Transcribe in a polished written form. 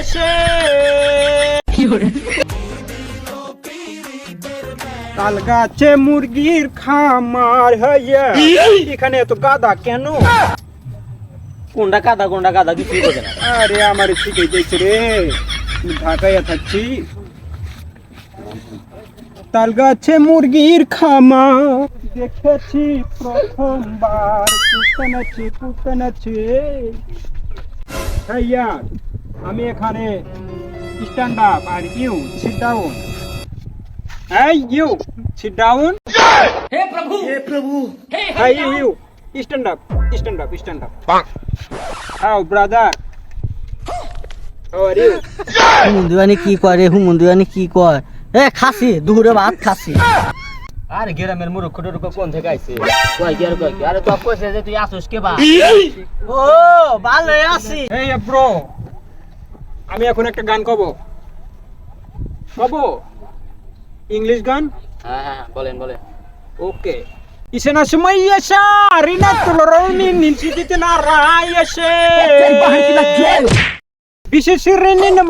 এসে তাল গাছে মুরগির খামার হইয়া এখানে এত গাদা কেন? কোনটা কাদা কিছুই বোঝে না। আরে আমার শিখে দিয়েছে রে, ঢাকায় থাকছি। তাল গাছে মুরগির খামার দেখেছি প্রথমবার, কুত্তা নাচে। ভাইয়া আমি এখানে স্ট্যান্ড আপ আর ইউ সিট ডাউন। এই ইউ সিট ডাউন। হে প্রভু Hey, you. Stand up. How, brother? How are you? হুমুন্দিয়ানি কি কয় এ খাসি দুপুরে ভাত খাসি। আরে গ্রামের মুরুখ টুরুখ কোন থেকে আইছে? কই আরে তো কইছে যে তুই আসুস কে বা? ও ভালো আছি। Hey, bro. আমি এখন একটা গান কব ইংলিশ গান। হ্যাঁ বলেন। ওকে Isena sumaya siya, rina tuloroni ninsiti tinaraya siya. Bisa sirinin na